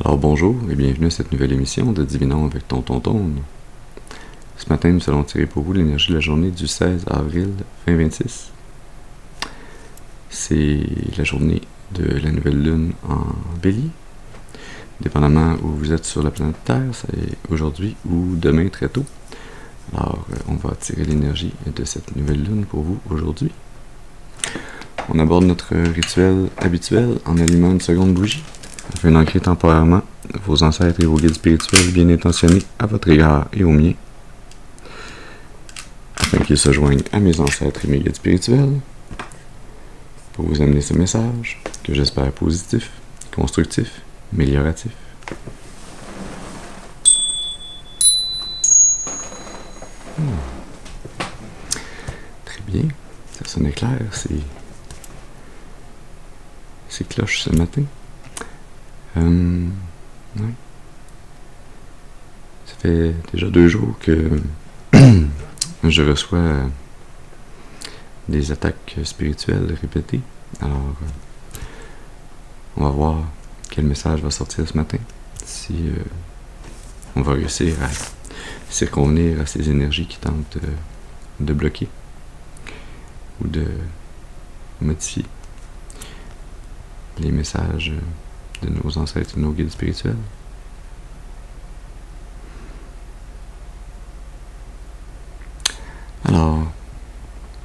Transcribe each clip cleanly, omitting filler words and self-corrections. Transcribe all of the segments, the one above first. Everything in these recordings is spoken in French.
Alors bonjour et bienvenue à cette nouvelle émission de Divinons avec Tonton Tone. Ce matin, nous allons tirer pour vous l'énergie de la journée du 16 avril 2026. C'est la journée de la nouvelle lune en Bélier. Dépendamment où vous êtes sur la planète Terre, c'est aujourd'hui ou demain très tôt. Alors, on va tirer l'énergie de cette nouvelle lune pour vous aujourd'hui. On aborde notre rituel habituel en allumant une seconde bougie, afin d'ancrer temporairement vos ancêtres et vos guides spirituels bien intentionnés à votre égard et au mien, afin qu'ils se joignent à mes ancêtres et mes guides spirituels, pour vous amener ce message que j'espère positif, constructif, amélioratif. Très bien, ça sonnait clair, c'est cloche ce matin. Ouais. Ça fait déjà 2 jours que je reçois des attaques spirituelles répétées. Alors, on va voir quel message va sortir ce matin. Si on va réussir à circonvenir à ces énergies qui tentent de bloquer ou de modifier les messages de nos ancêtres et de nos guides spirituels. Alors,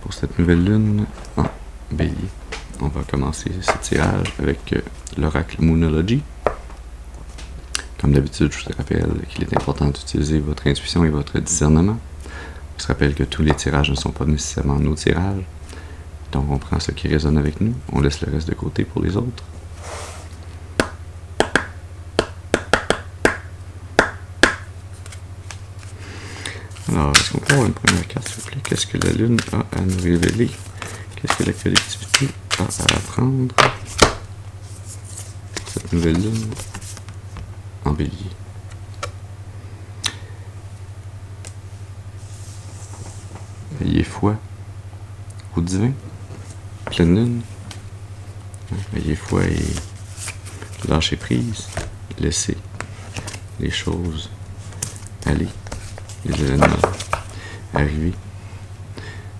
pour cette nouvelle lune en Bélier, on va commencer ce tirage avec l'oracle Moonology. Comme d'habitude, je vous rappelle qu'il est important d'utiliser votre intuition et votre discernement. Je vous rappelle que tous les tirages ne sont pas nécessairement nos tirages. Donc on prend ce qui résonne avec nous, on laisse le reste de côté pour les autres. Alors, est-ce qu'on peut avoir une première carte, s'il vous plaît? Qu'est-ce que la Lune a à nous révéler? Qu'est-ce que la collectivité a à apprendre? Cette nouvelle Lune en Bélier. Ayez foi au divin. Pleine Lune. Ayez foi et lâchez prise. Laissez les choses aller. Les événements arriver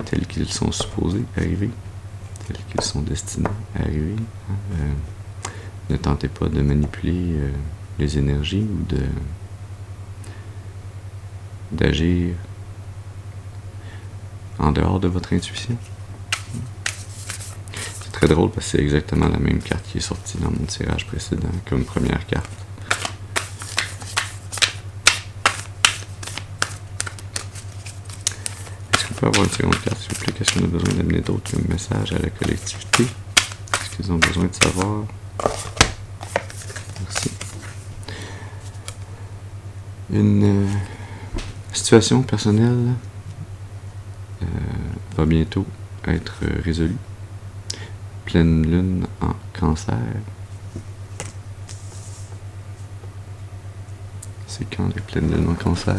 tels qu'ils sont supposés arriver, tels qu'ils sont destinés à arriver. Ne tentez pas de manipuler les énergies ou d'agir en dehors de votre intuition. C'est très drôle parce que c'est exactement la même carte qui est sortie dans mon tirage précédent comme première carte. On peut avoir une seconde carte, s'il vous plaît. Qu'est-ce qu'on a besoin d'amener d'autres comme message à la collectivité? Qu'est-ce qu'ils ont besoin de savoir? Merci. Une situation personnelle va bientôt être résolue. Pleine lune en Cancer. C'est quand les pleines lunes en Cancer?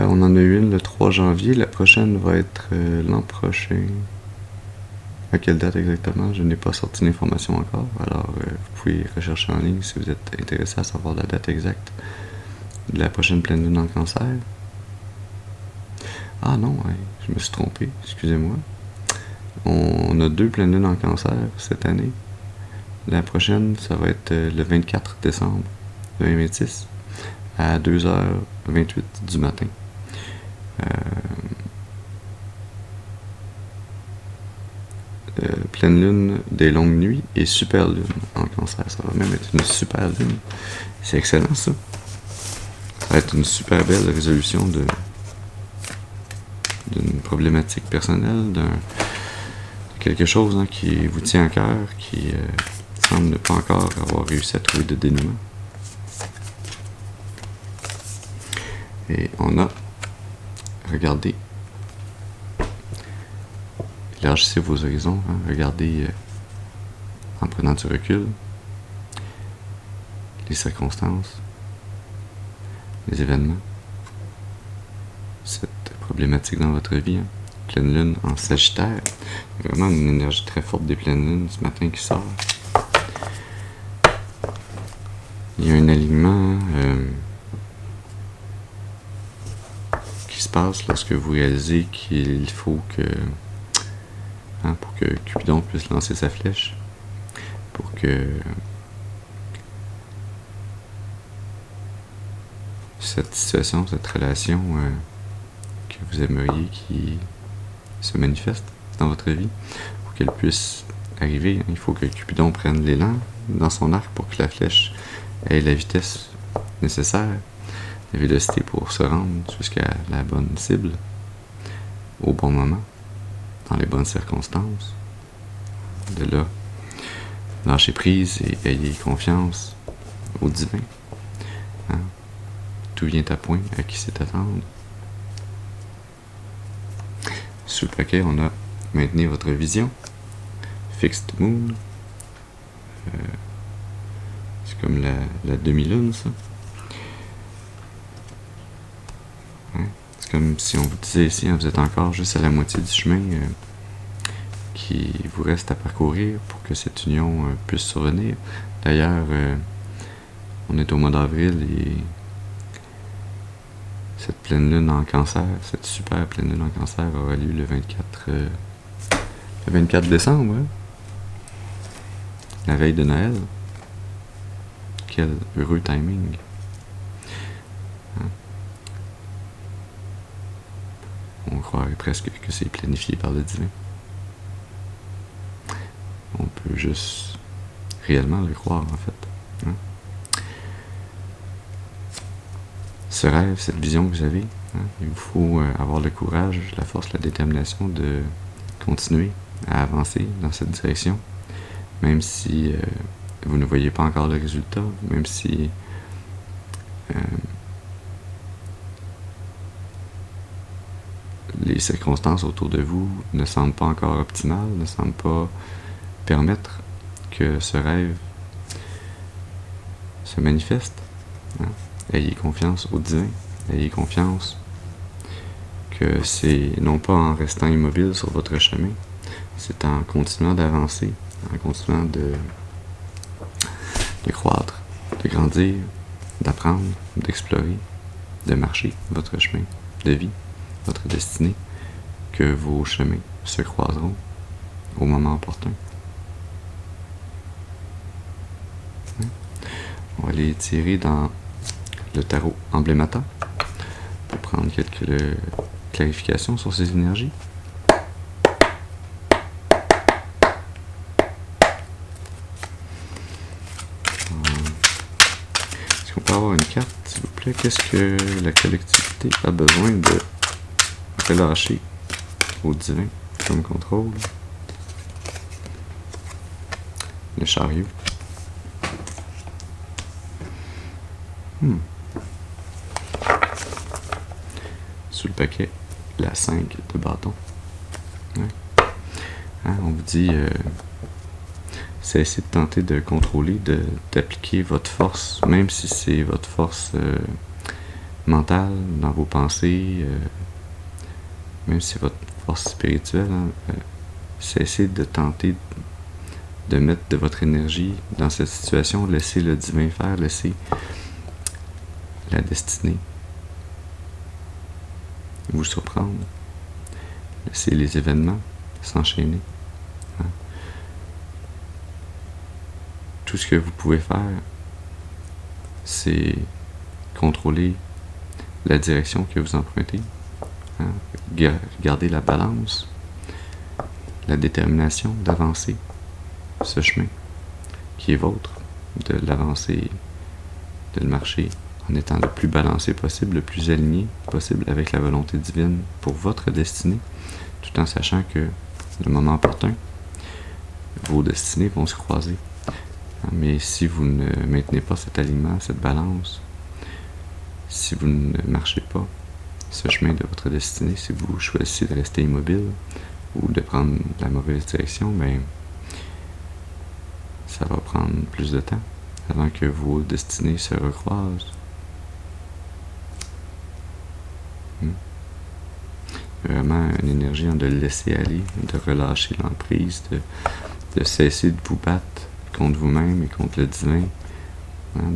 On en a eu une le 3 janvier. La prochaine va être l'an prochain. À quelle date exactement? Je n'ai pas sorti l'information encore. Alors, vous pouvez rechercher en ligne si vous êtes intéressé à savoir la date exacte de la prochaine pleine lune en Cancer. Ah non, ouais, je me suis trompé. Excusez-moi. On a 2 pleines lunes en Cancer cette année. La prochaine, ça va être le 24 décembre 2026. À 2h28 du matin. Pleine lune des longues nuits et super lune en Cancer. Ça va même être une super lune. C'est excellent ça. Ça va être une super belle résolution d'une problématique personnelle, de quelque chose qui vous tient à cœur, qui semble ne pas encore avoir réussi à trouver de dénouement. Et on a regardé, élargissez vos horizons, regardez en prenant du recul les circonstances, les événements, cette problématique dans votre vie. pleine lune en Sagittaire. Il y a vraiment une énergie très forte des pleines lunes ce matin qui sort. Il y a un alignement qui se passe lorsque vous réalisez qu'il faut que, pour que Cupidon puisse lancer sa flèche, pour que cette situation, cette relation que vous aimeriez qui se manifeste dans votre vie, pour qu'elle puisse arriver, il faut que Cupidon prenne l'élan dans son arc pour que la flèche ait la vitesse nécessaire, la vélocité pour se rendre jusqu'à la bonne cible, au bon moment, dans les bonnes circonstances. De là, lâchez prise et ayez confiance au divin. Tout vient à point, à qui c'est attendre. Sous le paquet, on a maintenez votre vision. Fixed Moon. C'est comme la demi-lune, ça. C'est comme si on vous disait ici, vous êtes encore juste à la moitié du chemin qui vous reste à parcourir pour que cette union puisse survenir. D'ailleurs, on est au mois d'avril et cette pleine lune en cancer, cette super pleine lune en cancer aura lieu le 24 décembre, la veille de Noël. Quel heureux timing. On croirait presque que c'est planifié par le divin. On peut juste réellement le croire, en fait. Ce rêve, cette vision que vous avez, il vous faut avoir le courage, la force, la détermination de continuer à avancer dans cette direction, même si vous ne voyez pas encore le résultat, même si les circonstances autour de vous ne semblent pas encore optimales, ne semblent pas permettre que ce rêve se manifeste. Ayez confiance au divin, ayez confiance que c'est non pas en restant immobile sur votre chemin, c'est en continuant d'avancer, en continuant de croître, de grandir, d'apprendre, d'explorer, de marcher votre chemin de vie, votre destinée, que vos chemins se croiseront au moment opportun. On va aller tirer dans le tarot emblémateur pour prendre quelques clarifications sur ces énergies. Est-ce qu'on peut avoir une carte, s'il vous plaît? Qu'est-ce que la collectivité a besoin de relâcher au divin comme contrôle? Le chariot. Sous le paquet, la 5 de bâton. On vous dit, cessez de tenter de contrôler, d'appliquer votre force, même si c'est votre force mentale, dans vos pensées, même si c'est votre force spirituelle, cessez de tenter de mettre de votre énergie dans cette situation, laissez le divin faire, laissez la destinée vous surprendre, laissez les événements s'enchaîner. Tout ce que vous pouvez faire, c'est contrôler la direction que vous empruntez, garder la balance, la détermination d'avancer ce chemin qui est vôtre, de l'avancer, de le marcher en étant le plus balancé possible, le plus aligné possible avec la volonté divine pour votre destinée, tout en sachant que le moment opportun, vos destinées vont se croiser. Mais si vous ne maintenez pas cet alignement, cette balance, si vous ne marchez pas ce chemin de votre destinée, si vous choisissez de rester immobile ou de prendre la mauvaise direction, ben ça va prendre plus de temps avant que vos destinées se recroisent. vraiment une énergie de laisser aller, de relâcher l'emprise, de cesser de vous battre contre vous-même et contre le divin, hein,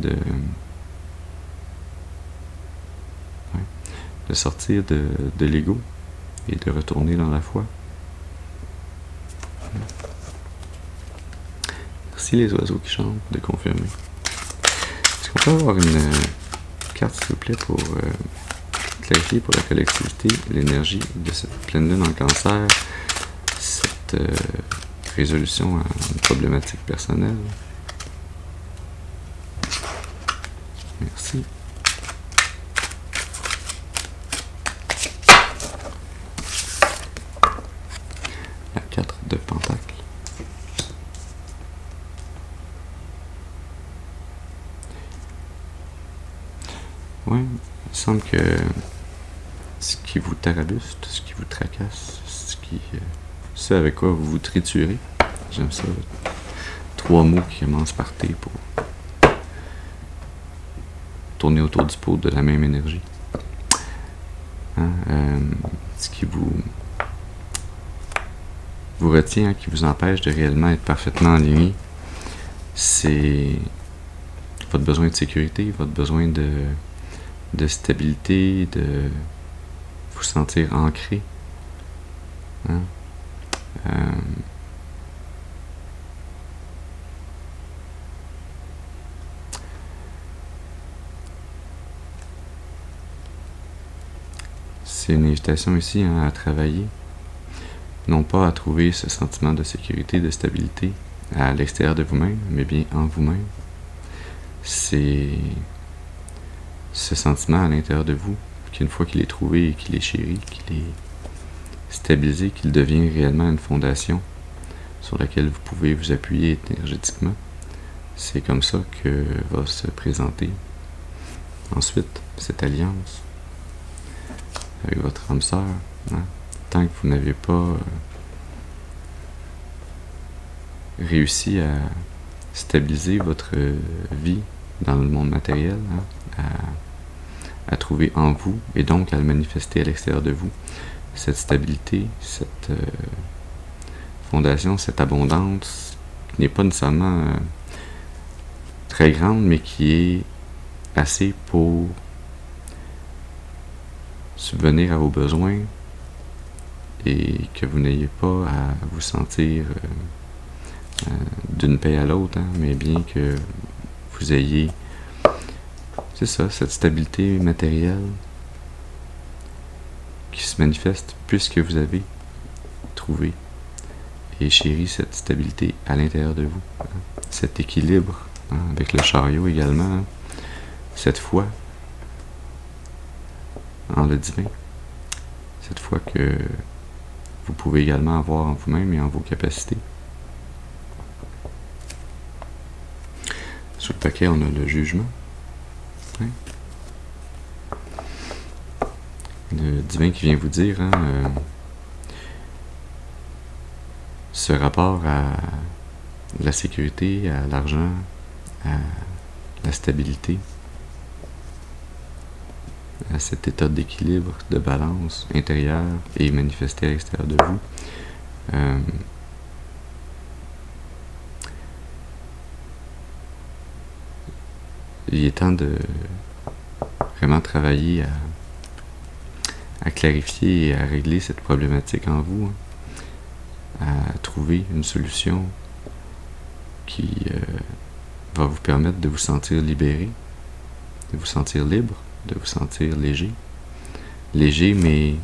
de sortir de l'ego et de retourner dans la foi. Merci les oiseaux qui chantent, de confirmer. Est-ce qu'on peut avoir une carte, s'il vous plaît, pour clarifier pour la collectivité l'énergie de cette pleine lune en cancer, cette résolution à une problématique personnelle? Merci. La 4 de Pentacle. Oui, il semble que ce qui vous tarabuste, ce qui vous tracasse, ce avec quoi vous vous triturez, j'aime ça, 3 mots qui commencent par T pour tourner autour du pot de la même énergie. Hein, ce qui vous retient, qui vous empêche de réellement être parfaitement aligné, c'est votre besoin de sécurité, votre besoin de stabilité, de vous sentir ancré. Hein? C'est une invitation ici, hein, à travailler, non pas à trouver ce sentiment de sécurité, de stabilité à l'extérieur de vous-même, mais bien en vous-même. C'est ce sentiment à l'intérieur de vous, qu'une fois qu'il est trouvé et qu'il est chéri, qu'il est stabilisé, qu'il devient réellement une fondation sur laquelle vous pouvez vous appuyer énergétiquement, c'est comme ça que va se présenter ensuite cette alliance avec votre âme sœur. Hein? Tant que vous n'avez pas réussi à stabiliser votre vie dans le monde matériel, hein, à trouver en vous et donc à le manifester à l'extérieur de vous, cette stabilité, cette fondation, cette abondance qui n'est pas nécessairement très grande, mais qui est assez pour subvenir à vos besoins et que vous n'ayez pas à vous sentir d'une paix à l'autre, hein, mais bien que vous ayez, c'est ça, cette stabilité matérielle qui se manifeste puisque vous avez trouvé et chéri cette stabilité à l'intérieur de vous, hein, cet équilibre, hein, avec le chariot également, hein, cette foi en le divin, cette foi que vous pouvez également avoir en vous-même et en vos capacités. Sur le paquet, on a le jugement. Hein? Le divin qui vient vous dire, hein, ce rapport à la sécurité, à l'argent, à la stabilité, à cet état d'équilibre, de balance intérieure et manifesté à l'extérieur de vous. Il est temps de vraiment travailler à clarifier et à régler cette problématique en vous, hein, à trouver une solution qui va vous permettre de vous sentir libéré, de vous sentir libre, de vous sentir léger. Léger mais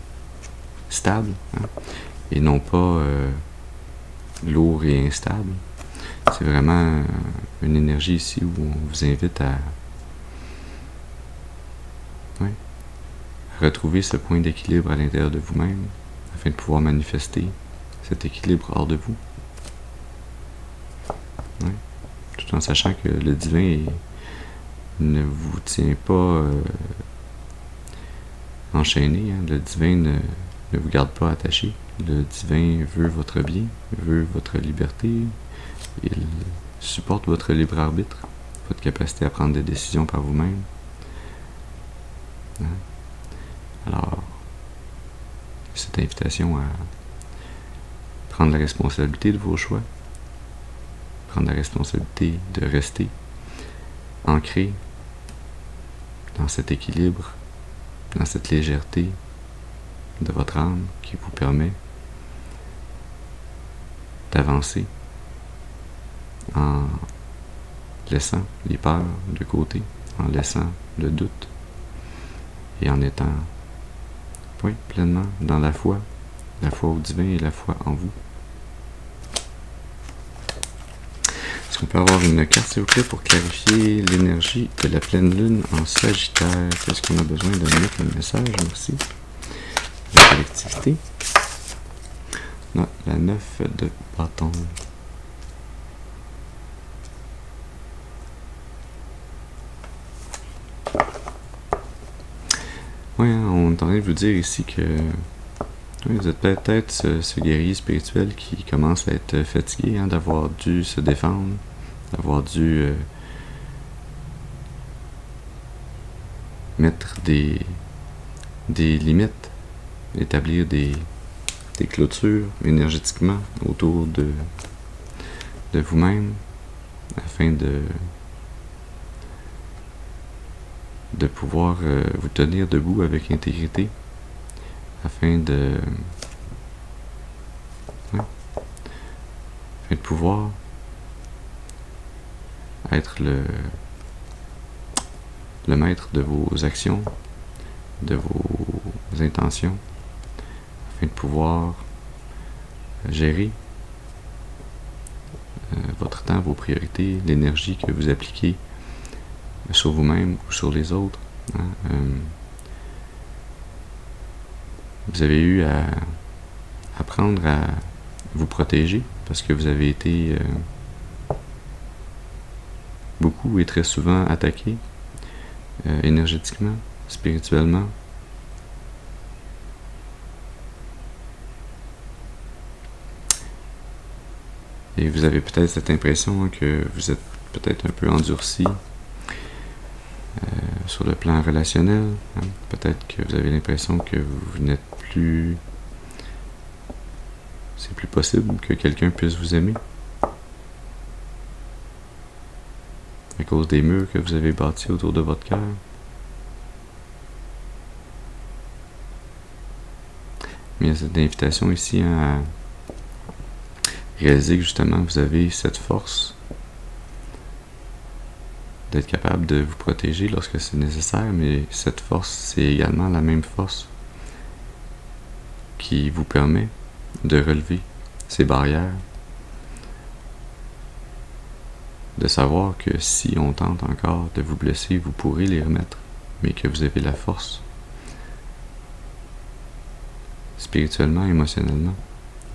stable, hein, et non pas lourd et instable. C'est vraiment une énergie ici où on vous invite à retrouver ce point d'équilibre à l'intérieur de vous-même afin de pouvoir manifester cet équilibre hors de vous. Ouais. Tout en sachant que le divin ne vous tient pas enchaîné, hein. Le divin ne vous garde pas attaché. Le divin veut votre bien, veut votre liberté. Il supporte votre libre arbitre, votre capacité à prendre des décisions par vous-même. Hein? Alors, cette invitation à prendre la responsabilité de vos choix, prendre la responsabilité de rester ancré dans cet équilibre, dans cette légèreté de votre âme qui vous permet d'avancer en laissant les peurs de côté, en laissant le doute et en étant pleinement dans la foi au divin et la foi en vous. Est-ce qu'on peut avoir une carte s'il vous plaît pour clarifier l'énergie de la pleine lune en Sagittaire? Qu'est-ce qu'on a besoin de mettre comme message? Merci. La collectivité. Non, la 9 de bâton. Oui, on est en train de vous dire ici que vous êtes peut-être ce guerrier spirituel qui commence à être fatigué d'avoir dû se défendre, d'avoir dû mettre des limites, établir des clôtures énergétiquement autour de vous-même afin de pouvoir vous tenir debout avec intégrité, afin de pouvoir être le maître de vos actions, de vos intentions, afin de pouvoir gérer votre temps, vos priorités, l'énergie que vous appliquez sur vous-même ou sur les autres. Vous avez eu à apprendre à vous protéger parce que vous avez été beaucoup et très souvent attaqué énergétiquement, spirituellement. Et vous avez peut-être cette impression que vous êtes peut-être un peu endurci sur le plan relationnel. Peut-être que vous avez l'impression que vous n'êtes plus... C'est plus possible que quelqu'un puisse vous aimer à cause des murs que vous avez bâtis autour de votre cœur. Mais il y a cette invitation ici à réaliser que justement vous avez cette force d'être capable de vous protéger lorsque c'est nécessaire, mais cette force, c'est également la même force qui vous permet de relever ces barrières, de savoir que si on tente encore de vous blesser, vous pourrez les remettre, mais que vous avez la force, spirituellement, émotionnellement,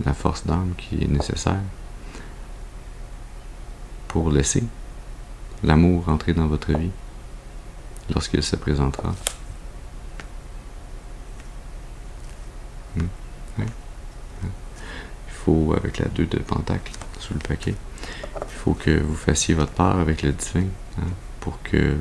la force d'âme qui est nécessaire pour laisser l'amour entrer dans votre vie lorsqu'il se présentera. Il faut, avec la 2 de Pentacle sous le paquet, il faut que vous fassiez votre part avec le divin pour que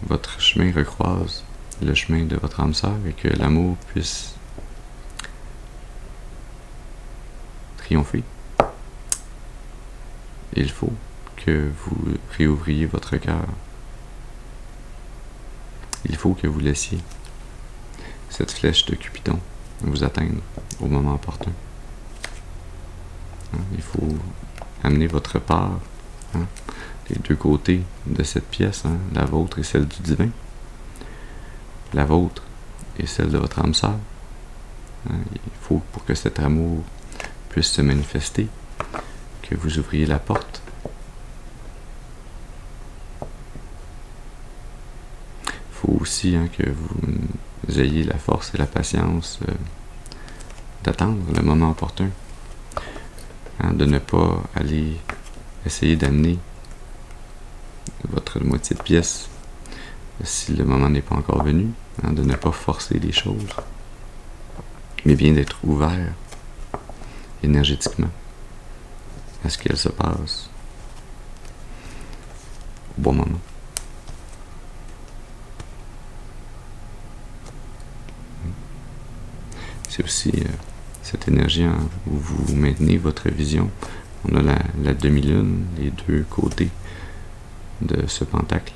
votre chemin recroise le chemin de votre âme sœur et que l'amour puisse triompher. Il faut que vous réouvriez votre cœur. Il faut que vous laissiez cette flèche de Cupidon vous atteindre au moment opportun. Il faut amener votre part, les deux côtés de cette pièce, la vôtre et celle du divin, la vôtre et celle de votre âme sœur. Il faut, pour que cet amour puisse se manifester, que vous ouvriez la porte. Il faut aussi que vous ayez la force et la patience d'attendre le moment opportun, de ne pas aller essayer d'amener votre moitié de pièce si le moment n'est pas encore venu, de ne pas forcer les choses, mais bien d'être ouvert énergétiquement à ce qu'elle se passe au bon moment. c'est aussi cette énergie où vous maintenez votre vision. On a la demi-lune, les deux côtés de ce pentacle.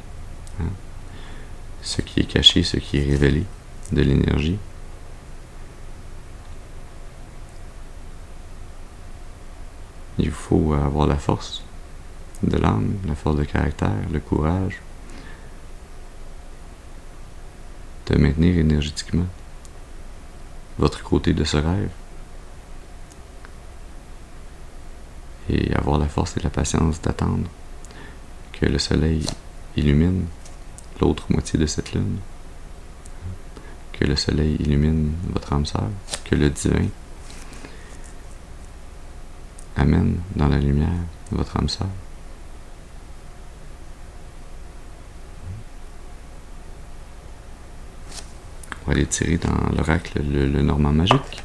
Hein. Ce qui est caché, ce qui est révélé de l'énergie. Il faut avoir la force de l'âme, la force de caractère, le courage de maintenir énergétiquement votre côté de ce rêve et avoir la force et la patience d'attendre que le soleil illumine l'autre moitié de cette lune, que le soleil illumine votre âme sœur, que le divin amène dans la lumière votre âme sœur. On va aller tirer dans l'oracle le Normand magique.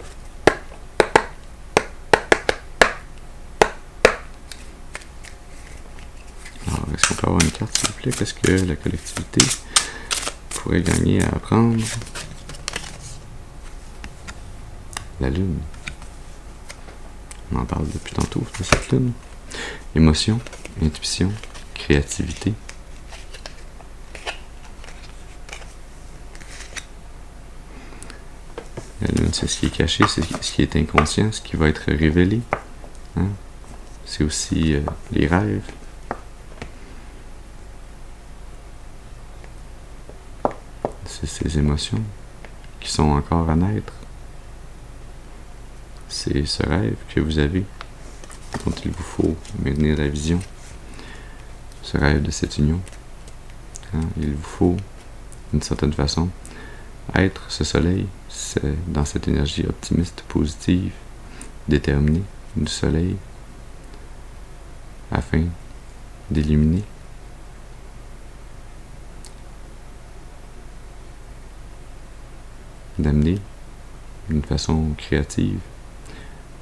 Alors, est-ce qu'on peut avoir une carte, s'il vous plaît? Qu'est-ce que la collectivité pourrait gagner à apprendre? La lune. On en parle depuis tantôt de cette lune. Émotion, intuition, créativité. La lune, c'est ce qui est caché, c'est ce qui est inconscient, ce qui va être révélé. Hein? C'est aussi les rêves. C'est ces émotions qui sont encore à naître. C'est ce rêve que vous avez, dont il vous faut maintenir la vision. Ce rêve de cette union. Hein? Il vous faut, d'une certaine façon, être ce soleil, c'est dans cette énergie optimiste, positive, déterminée du soleil, afin d'illuminer d'amener d'une façon créative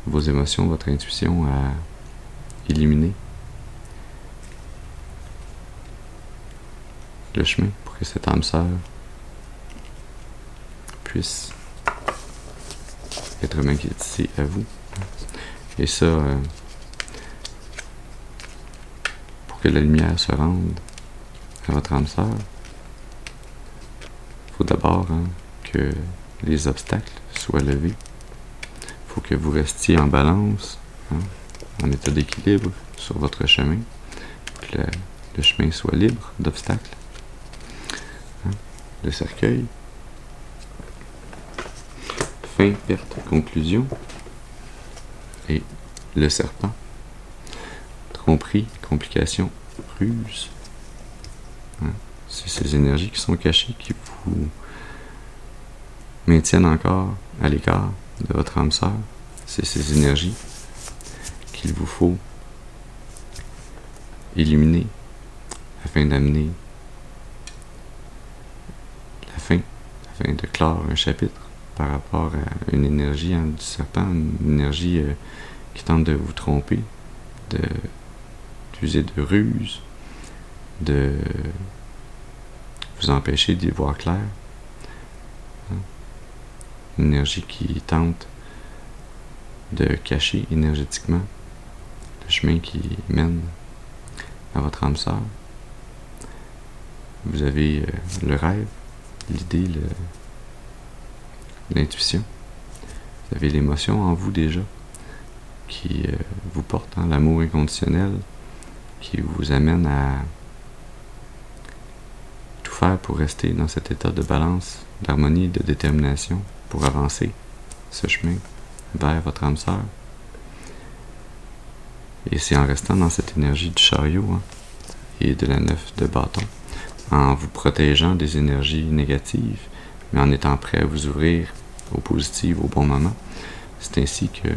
vos émotions, votre intuition à illuminer le chemin pour que cette âme sœur puisse être magnétisée à vous. Et ça, pour que la lumière se rende à votre âme sœur, il faut d'abord que les obstacles soient levés. Il faut que vous restiez en balance, en état d'équilibre sur votre chemin, que le chemin soit libre d'obstacles. Le cercueil. Fin, perte, conclusion. Et le serpent. Tromperie, complication, ruse. C'est ces énergies qui sont cachées, qui vous maintiennent encore à l'écart de votre âme sœur. C'est ces énergies qu'il vous faut illuminer afin d'amener la fin, afin de clore un chapitre par rapport à une énergie du serpent, une énergie qui tente de vous tromper, d'user de ruse, de vous empêcher d'y voir clair. Une énergie qui tente de cacher énergétiquement le chemin qui mène à votre âme sœur. Vous avez le rêve, l'idée, l'intuition. Vous avez l'émotion en vous déjà qui vous porte, l'amour inconditionnel qui vous amène à tout faire pour rester dans cet état de balance, d'harmonie, de détermination pour avancer ce chemin vers votre âme sœur. Et c'est en restant dans cette énergie du chariot et de la 9 de bâton, en vous protégeant des énergies négatives, mais en étant prêt à vous ouvrir au positif au bon moment. C'est ainsi que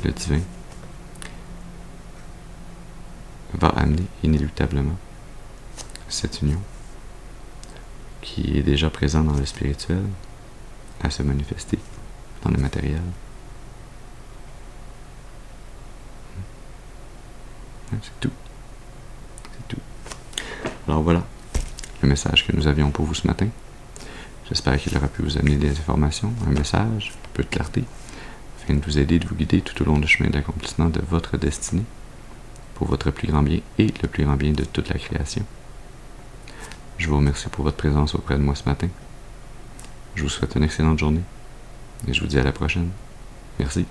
le divin va amener inéluctablement cette union qui est déjà présente dans le spirituel à se manifester dans le matériel. C'est tout. C'est tout. Alors voilà le message que nous avions pour vous ce matin. J'espère qu'il aura pu vous amener des informations, un message, un peu de clarté, afin de vous aider, de vous guider tout au long du chemin d'accomplissement de votre destinée, pour votre plus grand bien et le plus grand bien de toute la création. Je vous remercie pour votre présence auprès de moi ce matin. Je vous souhaite une excellente journée et je vous dis à la prochaine. Merci.